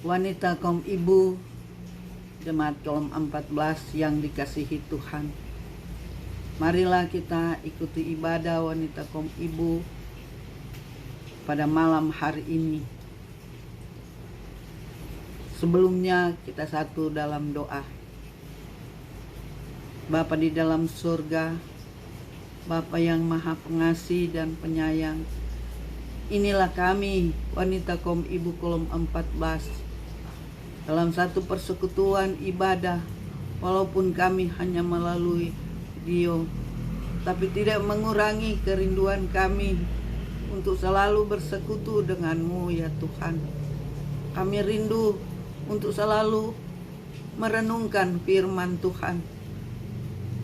Wanita kaum ibu, jemaat kolom 14 yang dikasihi Tuhan. Marilah kita ikuti ibadah wanita kaum ibu pada malam hari ini. Sebelumnya kita satu dalam doa. Bapa di dalam surga, Bapa yang maha pengasih dan penyayang, inilah kami wanita kaum ibu kolom 14 dalam satu persekutuan ibadah, walaupun kami hanya melalui video, tapi tidak mengurangi kerinduan kami untuk selalu bersekutu dengan-Mu ya Tuhan. Kami rindu untuk selalu merenungkan firman Tuhan,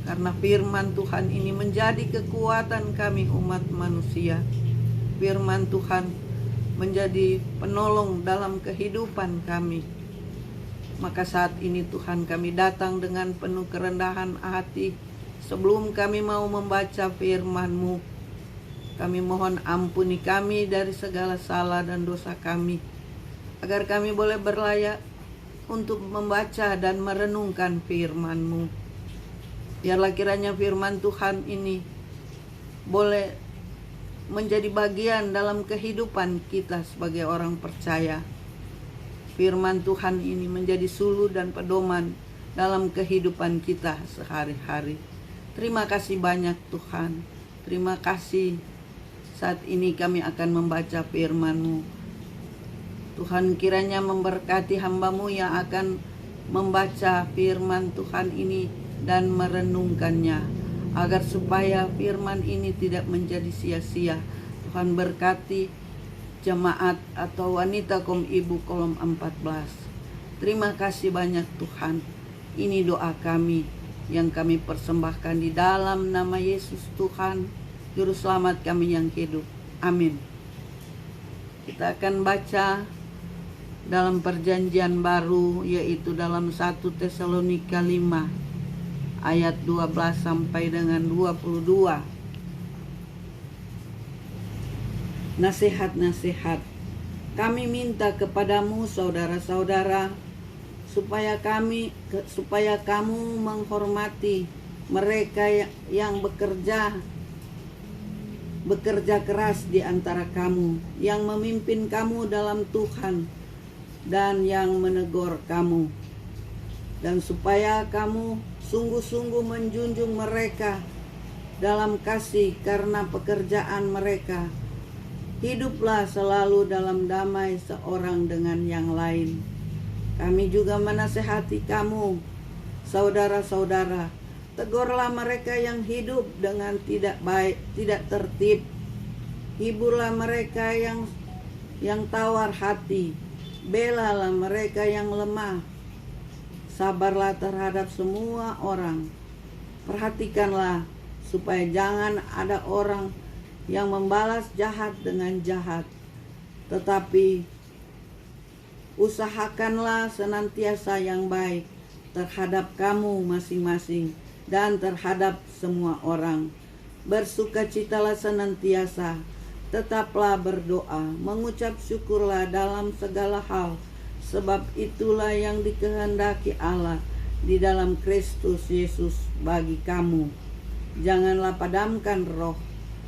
karena firman Tuhan ini menjadi kekuatan kami umat manusia. Firman Tuhan menjadi penolong dalam kehidupan kami. Maka saat ini Tuhan, kami datang dengan penuh kerendahan hati. Sebelum kami mau membaca firman-Mu, kami mohon ampuni kami dari segala salah dan dosa kami, agar kami boleh berlayak untuk membaca dan merenungkan firman-Mu. Biarlah kiranya firman Tuhan ini boleh menjadi bagian dalam kehidupan kita sebagai orang percaya. Firman Tuhan ini menjadi suluh dan pedoman dalam kehidupan kita sehari-hari. Terima kasih banyak Tuhan. Terima kasih saat ini kami akan membaca firman-Mu. Tuhan, kiranya memberkati hamba-Mu yang akan membaca firman Tuhan ini dan merenungkannya, agar supaya firman ini tidak menjadi sia-sia. Tuhan, berkati jemaat atau wanita kaum ibu kolom 14. Terima kasih banyak Tuhan. Ini doa kami yang kami persembahkan di dalam nama Yesus Tuhan, Juru Selamat kami yang hidup. Amin. Kita akan baca dalam perjanjian baru, yaitu dalam 1 Tesalonika 5 ayat 12 sampai dengan 22. Nasihat-nasihat. Kami minta kepadamu saudara-saudara, supaya kamu menghormati mereka yang bekerja keras di antara kamu, yang memimpin kamu dalam Tuhan dan yang menegur kamu, dan supaya kamu sungguh-sungguh menjunjung mereka dalam kasih karena pekerjaan mereka. Hiduplah selalu dalam damai seorang dengan yang lain. Kami juga menasehati kamu, saudara-saudara, tegurlah mereka yang hidup dengan tidak baik, tidak tertib. Hiburlah mereka yang tawar hati. Belalah mereka yang lemah. Sabarlah terhadap semua orang. Perhatikanlah supaya jangan ada orang yang membalas jahat dengan jahat, tetapi usahakanlah senantiasa yang baik terhadap kamu masing-masing dan terhadap semua orang. Bersukacitalah senantiasa, tetaplah berdoa, mengucap syukurlah dalam segala hal, sebab itulah yang dikehendaki Allah di dalam Kristus Yesus bagi kamu. Janganlah padamkan roh,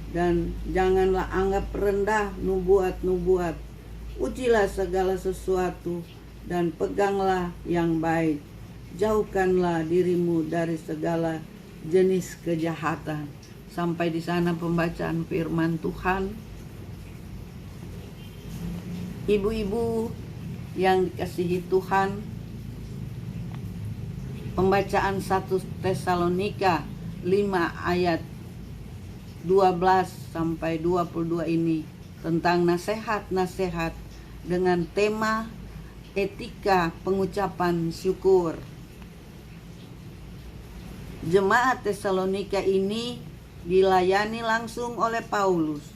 dan janganlah anggap rendah nubuat-nubuat. Ujilah segala sesuatu dan peganglah yang baik. Jauhkanlah dirimu dari segala jenis kejahatan. Sampai di sana pembacaan firman Tuhan. Ibu-ibu yang dikasihi Tuhan, pembacaan 1 Tesalonika 5 ayat 12 sampai 22 ini tentang nasihat-nasihat dengan tema etika pengucapan syukur. Jemaat Tesalonika ini dilayani langsung oleh Paulus.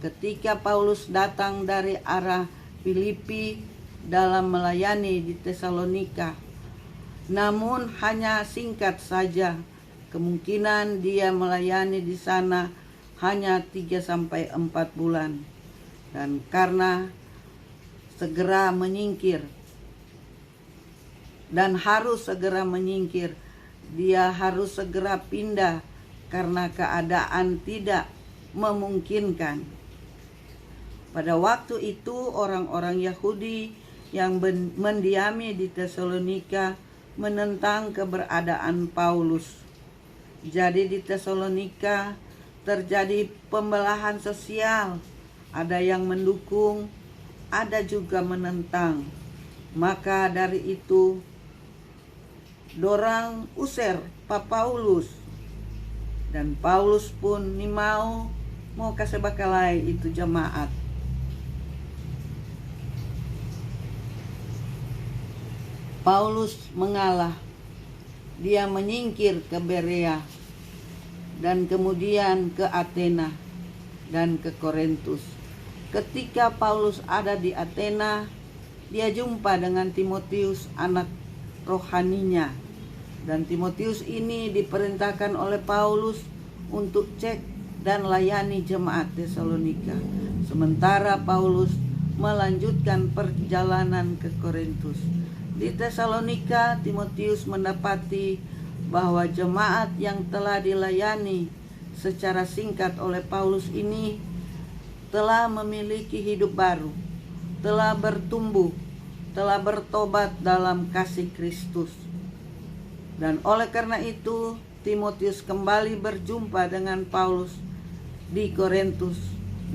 Ketika Paulus datang dari arah Filipi dalam melayani di Tesalonika, namun hanya singkat saja. Kemungkinan dia melayani di sana hanya 3-4 bulan. Dan karena segera menyingkir dan harus segera menyingkir. Dia harus segera pindah karena keadaan tidak memungkinkan. Pada waktu itu orang-orang Yahudi yang mendiami di Tesalonika menentang keberadaan Paulus. Jadi di Tesalonika terjadi pembelahan sosial. Ada yang mendukung, ada juga menentang. Maka dari itu dorang usir Pak Paulus. Dan Paulus pun mau kasih bakalai itu jemaat. Paulus mengalah. Dia menyingkir ke Berea dan kemudian ke Athena dan ke Korintus. Ketika Paulus ada di Athena, dia jumpa dengan Timotius, anak rohaninya. Dan Timotius ini diperintahkan oleh Paulus untuk cek dan layani jemaat Tesalonika. Sementara Paulus melanjutkan perjalanan ke Korintus. Di Tesalonika, Timotius mendapati bahwa jemaat yang telah dilayani secara singkat oleh Paulus ini telah memiliki hidup baru, telah bertumbuh, telah bertobat dalam kasih Kristus. Dan oleh karena itu, Timotius kembali berjumpa dengan Paulus di Korintus.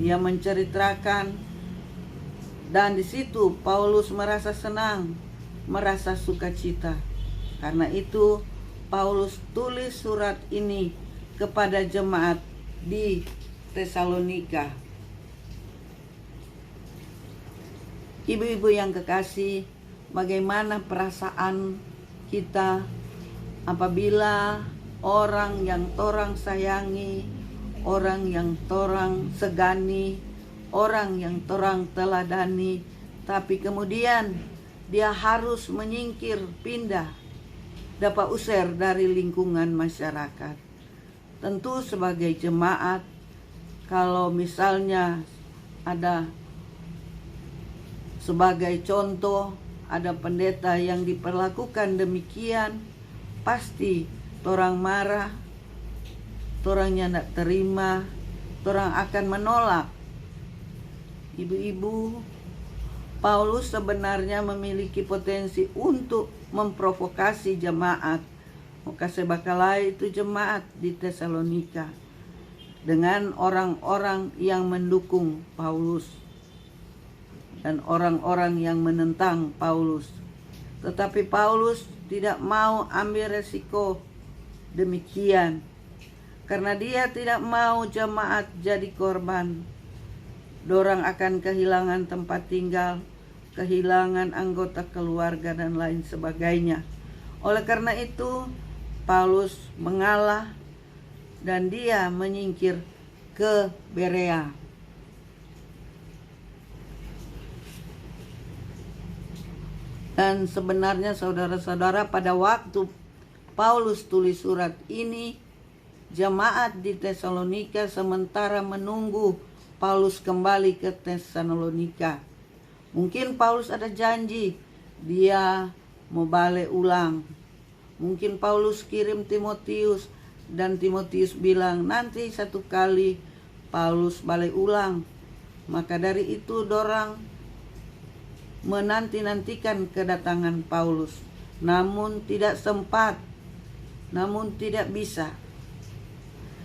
Dia menceritakan, dan di situ Paulus merasa senang, merasa sukacita. Karena itu Paulus tulis surat ini kepada jemaat di Tesalonika. Ibu-ibu yang kekasih, bagaimana perasaan kita apabila orang yang torang sayangi, orang yang torang segani, orang yang torang teladani, tapi kemudian dia harus menyingkir, pindah, dapat usir dari lingkungan masyarakat. Tentu sebagai jemaat, kalau misalnya ada sebagai contoh, ada pendeta yang diperlakukan demikian, pasti torang marah, torangnya tidak terima, torang akan menolak. Ibu-ibu, Paulus sebenarnya memiliki potensi untuk memprovokasi jemaat. Kasih bakalai itu jemaat di Tesalonika dengan orang-orang yang mendukung Paulus dan orang-orang yang menentang Paulus. Tetapi Paulus tidak mau ambil resiko demikian karena dia tidak mau jemaat jadi korban. Dorang akan kehilangan tempat tinggal, kehilangan anggota keluarga dan lain sebagainya. Oleh karena itu, Paulus mengalah dan dia menyingkir ke Berea. Dan sebenarnya saudara-saudara, pada waktu Paulus tulis surat ini, jemaat di Tesalonika sementara menunggu Paulus kembali ke Tesalonika. Mungkin Paulus ada janji dia mau balik ulang. Mungkin Paulus kirim Timotius dan Timotius bilang nanti satu kali Paulus balik ulang. Maka dari itu dorang menanti-nantikan kedatangan Paulus. Namun tidak sempat, namun tidak bisa.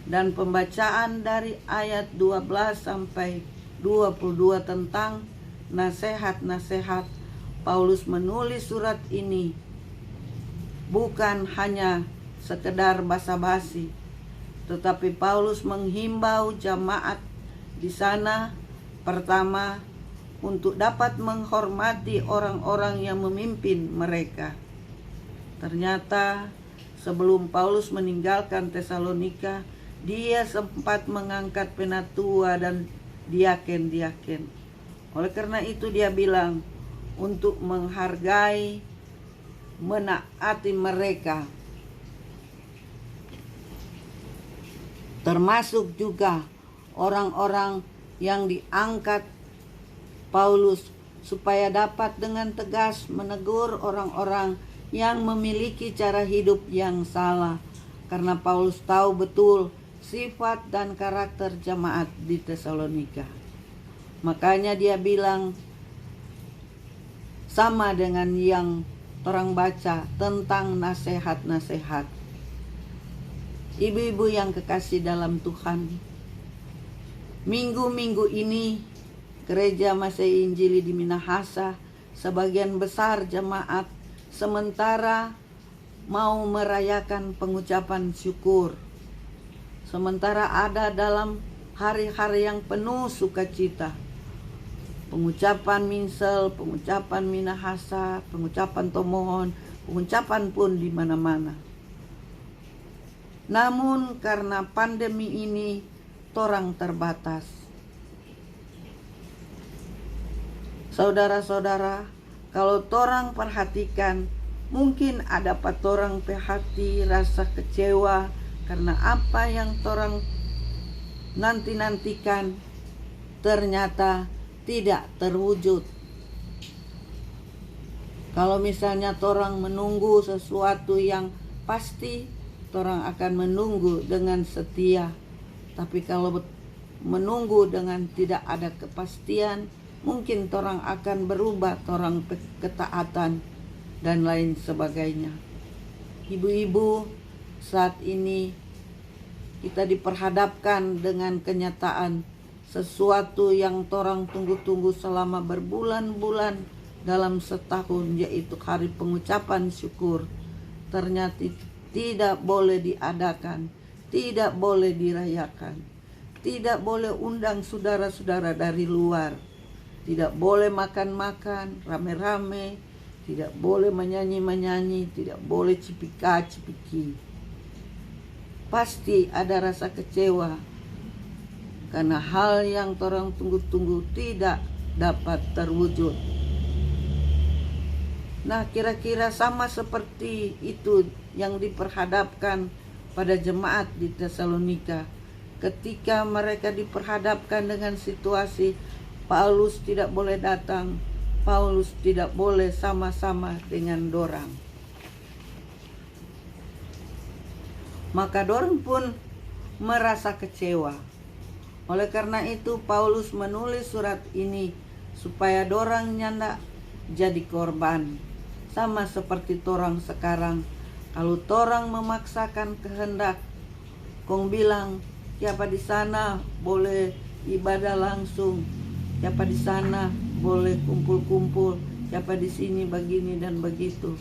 Dan pembacaan dari ayat 12 sampai 22 tentang nasihat-nasihat Paulus menulis surat ini bukan hanya sekedar basa-basi, tetapi Paulus menghimbau jemaat di sana pertama untuk dapat menghormati orang-orang yang memimpin mereka. Ternyata sebelum Paulus meninggalkan Tesalonika, dia sempat mengangkat penatua dan diaken-diaken. Oleh karena itu dia bilang untuk menghargai, menaati mereka. Termasuk juga orang-orang yang diangkat Paulus supaya dapat dengan tegas menegur orang-orang yang memiliki cara hidup yang salah, karena Paulus tahu betul sifat dan karakter jemaat di Tesalonika. Makanya dia bilang sama dengan yang orang baca tentang nasihat-nasihat. Ibu-ibu yang kekasih dalam Tuhan, minggu-minggu ini Gereja Masih Injili di Minahasa sebagian besar jemaat sementara mau merayakan pengucapan syukur. Sementara ada dalam hari-hari yang penuh sukacita. Pengucapan Minsel, pengucapan Minahasa, pengucapan Tomohon, pengucapan pun di mana-mana. Namun karena pandemi ini torang terbatas. Saudara-saudara, kalau torang perhatikan, mungkin ada torang hati rasa kecewa karena apa yang torang nanti-nantikan ternyata tidak terwujud. Kalau misalnya torang menunggu sesuatu yang pasti, torang akan menunggu dengan setia. Tapi kalau menunggu dengan tidak ada kepastian, mungkin torang akan berubah, torang ketaatan dan lain sebagainya. Ibu-ibu, saat ini kita diperhadapkan dengan kenyataan sesuatu yang torang tunggu-tunggu selama berbulan-bulan dalam setahun, yaitu hari pengucapan syukur. Ternyata tidak boleh diadakan, tidak boleh dirayakan, tidak boleh undang saudara-saudara dari luar, tidak boleh makan-makan rame-rame, tidak boleh menyanyi-menyanyi, tidak boleh cipika-cipiki. Pasti ada rasa kecewa karena hal yang torang tunggu-tunggu tidak dapat terwujud. Nah, kira-kira sama seperti itu yang diperhadapkan pada jemaat di Tesalonika. Ketika mereka diperhadapkan dengan situasi Paulus tidak boleh datang, Paulus tidak boleh sama-sama dengan dorang. Maka dorang pun merasa kecewa. Oleh karena itu Paulus menulis surat ini supaya dorang nyanda jadi korban. Sama seperti torang sekarang, kalau torang memaksakan kehendak, kong bilang siapa di sana boleh ibadah langsung, siapa di sana boleh kumpul-kumpul, siapa di sini begini dan begitu.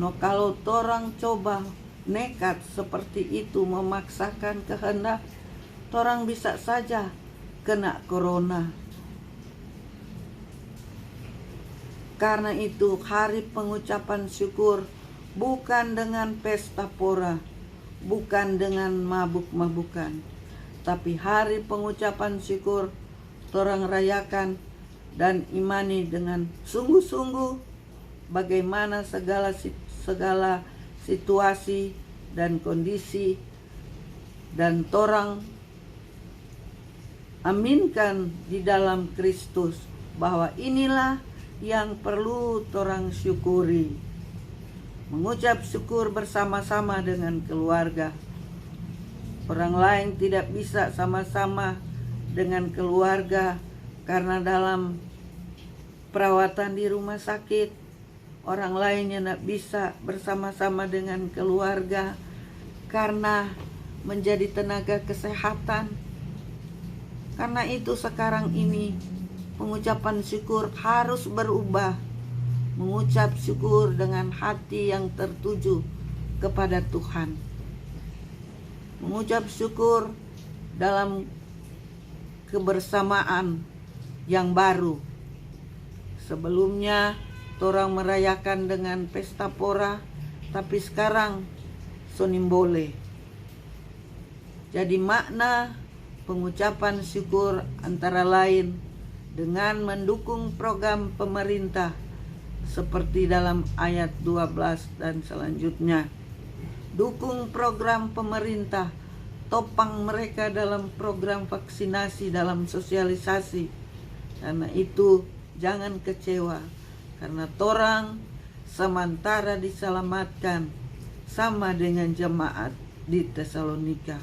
No, kalau torang coba nekat seperti itu memaksakan kehendak, torang bisa saja kena corona. Karena itu hari pengucapan syukur bukan dengan pesta pora, bukan dengan mabuk-mabukan, tapi hari pengucapan syukur torang rayakan dan imani dengan sungguh-sungguh bagaimana segala situasi dan kondisi, dan torang aminkan di dalam Kristus bahwa inilah yang perlu torang syukuri. Mengucap syukur bersama-sama dengan keluarga. Orang lain tidak bisa sama-sama dengan keluarga karena dalam perawatan di rumah sakit. Orang lainnya tidak bisa bersama-sama dengan keluarga karena menjadi tenaga kesehatan. Karena itu sekarang ini pengucapan syukur harus berubah. Mengucap syukur dengan hati yang tertuju kepada Tuhan. Mengucap syukur dalam kebersamaan yang baru. Sebelumnya torang merayakan dengan pesta pora, tapi sekarang sonimbole. Jadi makna pengucapan syukur antara lain dengan mendukung program pemerintah seperti dalam ayat 12 dan selanjutnya. Dukung program pemerintah, topang mereka dalam program vaksinasi, dalam sosialisasi. Karena itu jangan kecewa, karena torang sementara diselamatkan sama dengan jemaat di Tesalonika.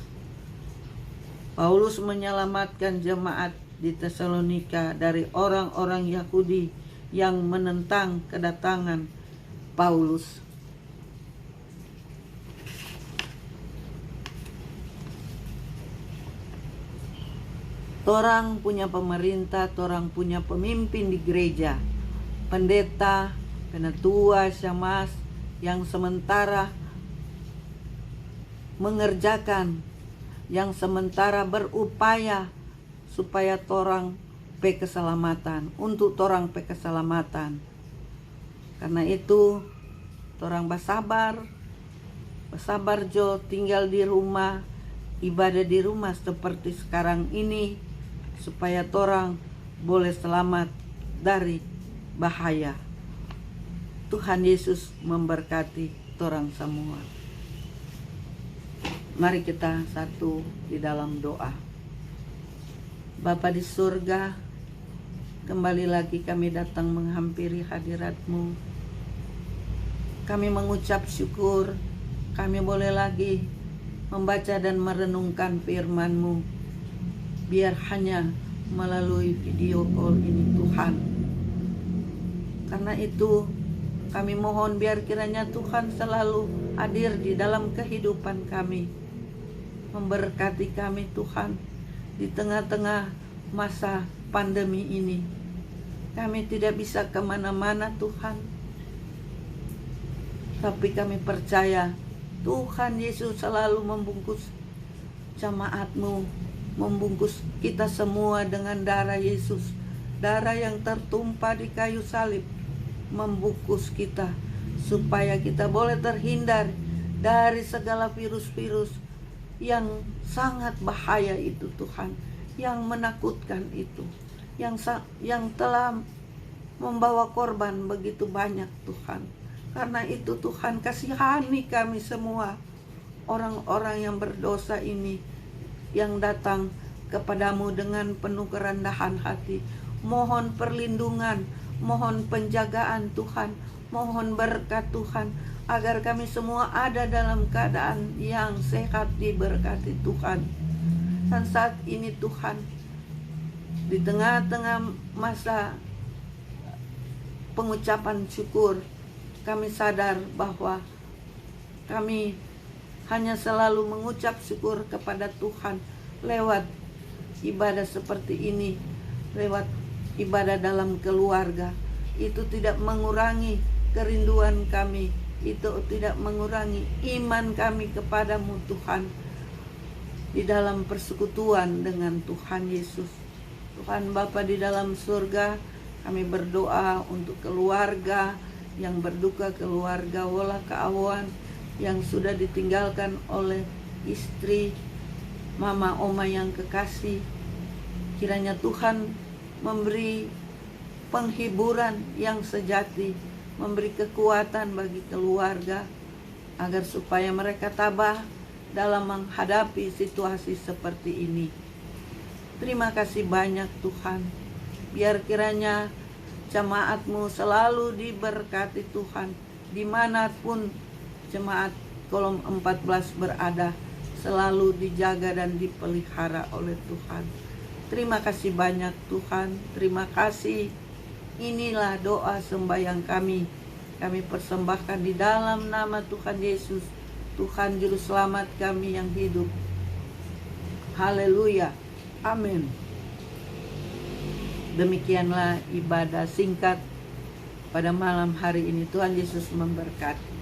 Paulus menyelamatkan jemaat di Tesalonika dari orang-orang Yahudi yang menentang kedatangan Paulus. Torang punya pemerintah, torang punya pemimpin di gereja, pendeta, penatua, syemasi yang sementara mengerjakan, yang sementara berupaya supaya torang pe keselamatan, untuk torang pe keselamatan. Karena itu torang bersabar jo tinggal di rumah, ibadah di rumah seperti sekarang ini, supaya torang boleh selamat dari bahaya. Tuhan Yesus memberkati torang semua. Mari kita satu di dalam doa. Bapa di surga, kembali lagi kami datang menghampiri hadirat-Mu. Kami mengucap syukur, kami boleh lagi membaca dan merenungkan firman-Mu. Biar hanya melalui video call ini Tuhan. Karena itu kami mohon biar kiranya Tuhan selalu hadir di dalam kehidupan kami. Memberkati kami Tuhan di tengah-tengah masa pandemi ini. Kami tidak bisa kemana-mana Tuhan, tapi kami percaya Tuhan Yesus selalu membungkus jemaat-Mu, membungkus kita semua dengan darah Yesus, darah yang tertumpah di kayu salib, membungkus kita supaya kita boleh terhindar dari segala virus-virus yang sangat bahaya itu Tuhan, yang menakutkan itu, yang telah membawa korban begitu banyak Tuhan. Karena itu Tuhan, kasihani kami semua, orang-orang yang berdosa ini, yang datang kepadamu dengan penuh kerendahan hati. Mohon perlindungan, mohon penjagaan Tuhan, mohon berkat Tuhan, agar kami semua ada dalam keadaan yang sehat, diberkati Tuhan. Dan saat ini Tuhan, di tengah-tengah masa pengucapan syukur, kami sadar bahwa kami hanya selalu mengucap syukur kepada Tuhan lewat ibadah seperti ini, lewat ibadah dalam keluarga. Itu tidak mengurangi kerinduan kami, itu tidak mengurangi iman kami kepadamu Tuhan, di dalam persekutuan dengan Tuhan Yesus. Tuhan Bapa di dalam surga, kami berdoa untuk keluarga yang berduka, keluarga Wola Keawan yang sudah ditinggalkan oleh istri, mama, oma yang kekasih. Kiranya Tuhan memberi penghiburan yang sejati, memberi kekuatan bagi keluarga, agar supaya mereka tabah dalam menghadapi situasi seperti ini. Terima kasih banyak Tuhan. Biar kiranya jemaat-Mu selalu diberkati Tuhan, dimanapun jemaat kolom 14 berada, selalu dijaga dan dipelihara oleh Tuhan. Terima kasih banyak Tuhan, terima kasih. Inilah doa sembahyang kami persembahkan di dalam nama Tuhan Yesus, Tuhan Juru Selamat kami yang hidup. Haleluya, amin. Demikianlah ibadah singkat pada malam hari ini. Tuhan Yesus memberkati.